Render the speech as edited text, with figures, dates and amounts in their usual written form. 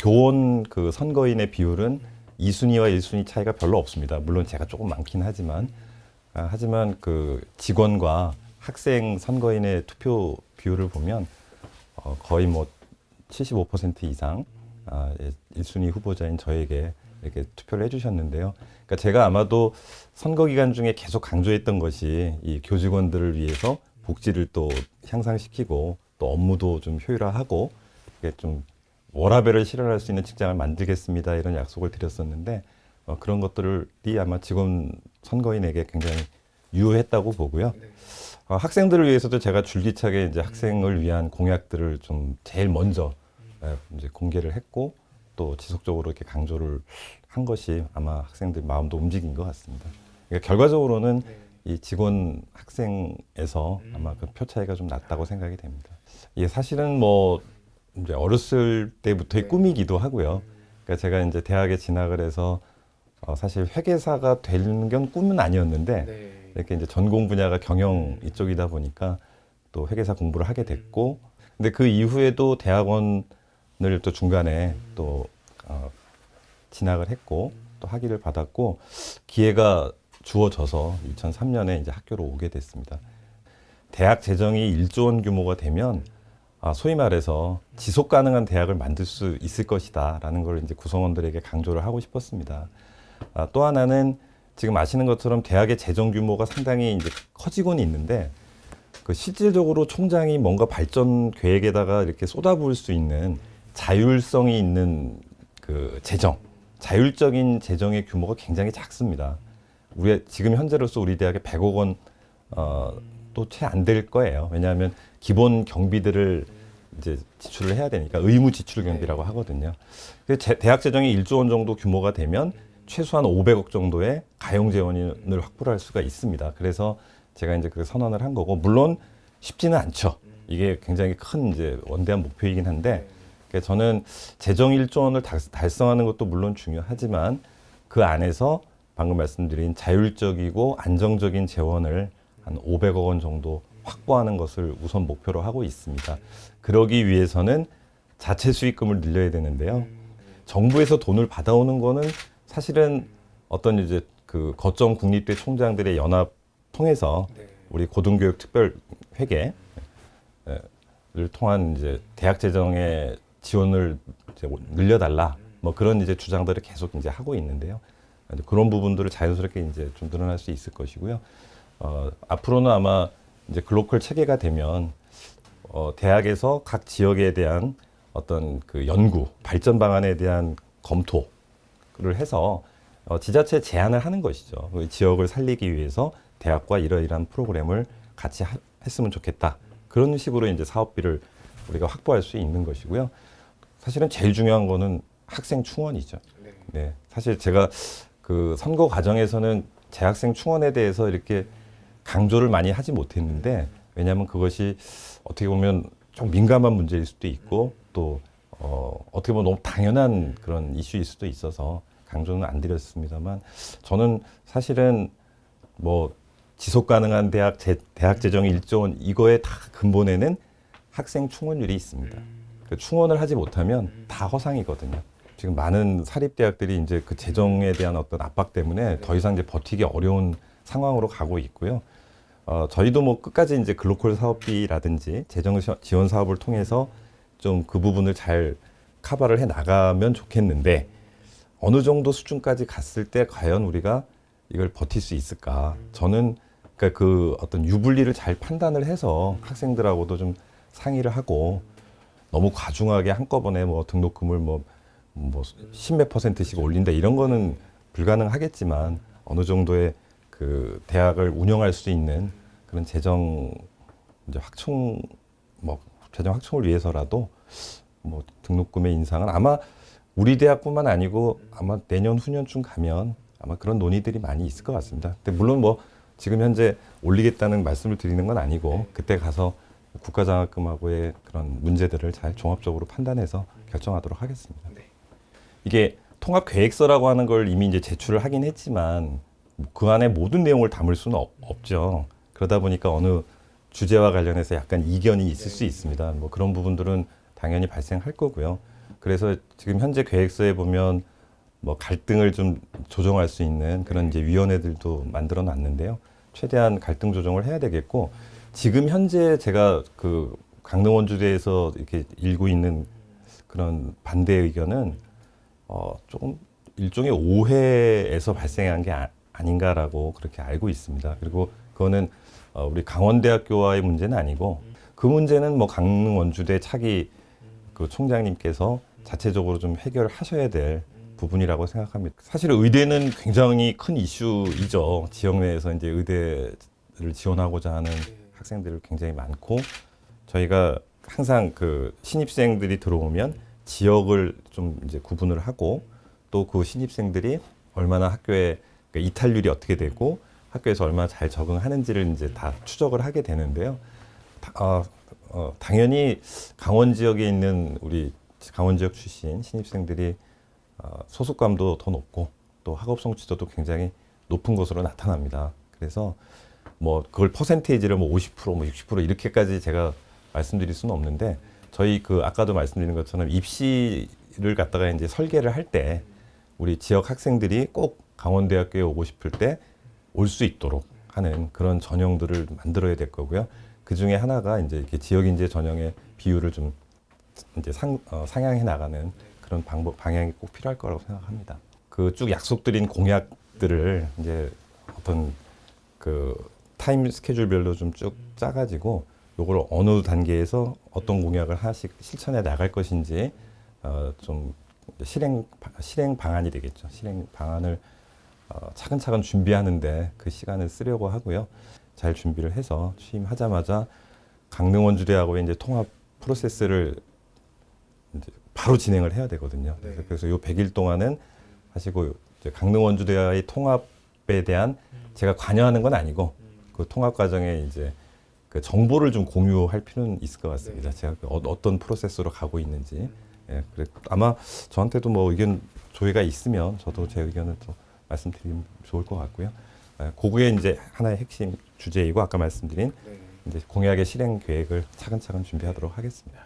교원 그 선거인의 비율은 2순위와 1순위 차이가 별로 없습니다. 물론 제가 조금 많긴 하지만 하지만 그 직원과 학생 선거인의 투표 비율을 보면 거의 뭐 75% 이상 1순위 후보자인 저에게 이렇게 투표를 해주셨는데요. 그러니까 제가 아마도 선거 기간 중에 계속 강조했던 것이 이 교직원들을 위해서 복지를 또 향상시키고 또 업무도 좀 효율화하고 이게 좀 워라밸을 실현할 수 있는 직장을 만들겠습니다. 이런 약속을 드렸었는데 그런 것들이 아마 직원 선거인에게 굉장히 유효했다고 보고요. 학생들을 위해서도 제가 줄기차게 이제 학생을 위한 공약들을 좀 제일 먼저 이제 공개를 했고 또 지속적으로 이렇게 강조를 한 것이 아마 학생들 마음도 움직인 것 같습니다. 그러니까 결과적으로는 이 직원 학생에서 아마 그 표 차이가 좀 났다고 생각이 됩니다. 이게 사실은 뭐 이제 어렸을 때부터의 꿈이기도 하고요. 그러니까 제가 이제 대학에 진학을 해서 사실 회계사가 되는 건 꿈은 아니었는데 이렇게 이제 전공 분야가 경영 이쪽이다 보니까 또 회계사 공부를 하게 됐고, 근데 그 이후에도 대학원을 또 중간에 또 진학을 했고 또 학위를 받았고 기회가 주어져서 2003년에 이제 학교로 오게 됐습니다. 대학 재정이 1조 원 규모가 되면 소위 말해서 지속 가능한 대학을 만들 수 있을 것이다라는 걸 이제 구성원들에게 강조를 하고 싶었습니다. 또 하나는 지금 아시는 것처럼 대학의 재정 규모가 상당히 이제 커지고는 있는데 그 실질적으로 총장이 뭔가 발전 계획에다가 이렇게 쏟아부을 수 있는 자율성이 있는 그 재정, 자율적인 재정의 규모가 굉장히 작습니다. 지금 현재로서 우리 대학에 100억 원 또 채 안 될 거예요. 왜냐하면 기본 경비들을 이제 지출을 해야 되니까 의무 지출 경비라고 하거든요. 그래서 대학 재정이 1조 원 정도 규모가 되면 최소한 500억 정도의 가용 재원을 확보를 할 수가 있습니다. 그래서 제가 이제 그 선언을 한 거고, 물론 쉽지는 않죠. 이게 굉장히 큰 이제 원대한 목표이긴 한데, 그러니까 저는 재정 1조 원을 달성하는 것도 물론 중요하지만 그 안에서 방금 말씀드린 자율적이고 안정적인 재원을 한 500억 원 정도 확보하는 것을 우선 목표로 하고 있습니다. 그러기 위해서는 자체 수익금을 늘려야 되는데요. 정부에서 돈을 받아오는 거는 사실은 어떤 이제 그 거점 국립대 총장들의 연합 통해서 우리 고등교육 특별 회계를 통한 이제 대학 재정의 지원을 이제 늘려달라 뭐 그런 이제 주장들을 계속 이제 하고 있는데요. 그런 부분들을 자연스럽게 이제 좀 늘어날 수 있을 것이고요. 앞으로는 아마 이제 글로컬 체계가 되면 대학에서 각 지역에 대한 어떤 그 연구, 발전 방안에 대한 검토를 해서 지자체에 제안을 하는 것이죠. 그 지역을 살리기 위해서 대학과 이러이러한 프로그램을 같이 했으면 좋겠다. 그런 식으로 이제 사업비를 우리가 확보할 수 있는 것이고요. 사실은 제일 중요한 거는 학생 충원이죠. 네, 사실 제가 그 선거 과정에서는 재학생 충원에 대해서 이렇게 강조를 많이 하지 못했는데, 왜냐하면 그것이 어떻게 보면 좀 민감한 문제일 수도 있고 또 어떻게 보면 너무 당연한 그런 이슈일 수도 있어서 강조는 안 드렸습니다만, 저는 사실은 뭐 지속 가능한 대학 재정 1조 원 이거에 다 근본에는 학생 충원율이 있습니다. 그 충원을 하지 못하면 다 허상이거든요. 지금 많은 사립대학들이 이제 그 재정에 대한 어떤 압박 때문에 더 이상 이제 버티기 어려운 상황으로 가고 있고요. 저희도 뭐 끝까지 이제 글로컬 사업비라든지 재정 지원 사업을 통해서 좀 그 부분을 잘 커버를 해 나가면 좋겠는데, 어느 정도 수준까지 갔을 때 과연 우리가 이걸 버틸 수 있을까? 저는 그러니까 그 어떤 유불리를 잘 판단을 해서 학생들하고도 좀 상의를 하고, 너무 과중하게 한꺼번에 뭐 등록금을 뭐 십몇 %씩 올린다 이런 거는 불가능하겠지만, 어느 정도의 그 대학을 운영할 수 있는 그런 재정 이제 재정 확충을 위해서라도 뭐 등록금의 인상은 아마 우리 대학뿐만 아니고 아마 내년 후년쯤 가면 아마 그런 논의들이 많이 있을 것 같습니다. 근데 물론 뭐 지금 현재 올리겠다는 말씀을 드리는 건 아니고, 그때 가서 국가장학금하고의 그런 문제들을 잘 종합적으로 판단해서 결정하도록 하겠습니다. 이게 통합계획서라고 하는 걸 이미 이제 제출을 하긴 했지만 그 안에 모든 내용을 담을 수는 없죠. 그러다 보니까 어느 주제와 관련해서 약간 이견이 있을 수 있습니다. 뭐 그런 부분들은 당연히 발생할 거고요. 그래서 지금 현재 계획서에 보면 뭐 갈등을 좀 조정할 수 있는 그런 이제 위원회들도 만들어 놨는데요. 최대한 갈등 조정을 해야 되겠고, 지금 현재 제가 그 강릉 원주대에서 이렇게 일고 있는 그런 반대 의견은 조금 일종의 오해에서 발생한 게 아닌가라고 그렇게 알고 있습니다. 그리고 그거는 우리 강원대학교와의 문제는 아니고, 그 문제는 뭐 강릉 원주대 차기 그 총장님께서 자체적으로 좀 해결하셔야 될 부분이라고 생각합니다. 사실 의대는 굉장히 큰 이슈이죠. 지역 내에서 이제 의대를 지원하고자 하는 학생들이 굉장히 많고, 저희가 항상 그 신입생들이 들어오면 지역을 좀 이제 구분을 하고, 또 그 신입생들이 얼마나 학교에 그러니까 이탈률이 어떻게 되고 학교에서 얼마나 잘 적응하는지를 이제 다 추적을 하게 되는데요. 당연히 강원 지역에 있는 우리 강원 지역 출신 신입생들이 소속감도 더 높고 또 학업 성취도도 굉장히 높은 것으로 나타납니다. 그래서 뭐 그걸 퍼센테이지를 뭐 50%, 뭐 60% 이렇게까지 제가 말씀드릴 수는 없는데, 저희 그 아까도 말씀드린 것처럼 입시를 갖다가 이제 설계를 할 때 우리 지역 학생들이 꼭 강원대학교에 오고 싶을 때 올 수 있도록 하는 그런 전형들을 만들어야 될 거고요. 그 중에 하나가 이제 이렇게 지역 인재 전형의 비율을 좀 이제 상향해 나가는 그런 방향이 꼭 필요할 거라고 생각합니다. 그 쭉 약속드린 공약들을 이제 어떤 그 타임 스케줄별로 좀 쭉 짜가지고 요걸 어느 단계에서 어떤 공약을 하나씩 실천해 나갈 것인지 좀 실행 방안이 되겠죠. 실행 방안을 차근차근 준비하는데 그 시간을 쓰려고 하고요. 잘 준비를 해서 취임하자마자 강릉 원주대하고의 이제 통합 프로세스를 이제 바로 진행을 해야 되거든요. 그래서 요 100일 동안은 하시고, 이제 강릉 원주대와의 통합에 대한 제가 관여하는 건 아니고 그 통합 과정에 이제 그 정보를 좀 공유할 필요는 있을 것 같습니다. 제가 어떤 프로세스로 가고 있는지. 예, 그래 아마 저한테도 뭐 의견 조회가 있으면 저도 제 의견을 또 말씀드리면 좋을 것 같고요. 그게 이제 하나의 핵심 주제이고, 아까 말씀드린 이제 공약의 실행 계획을 차근차근 준비하도록 하겠습니다.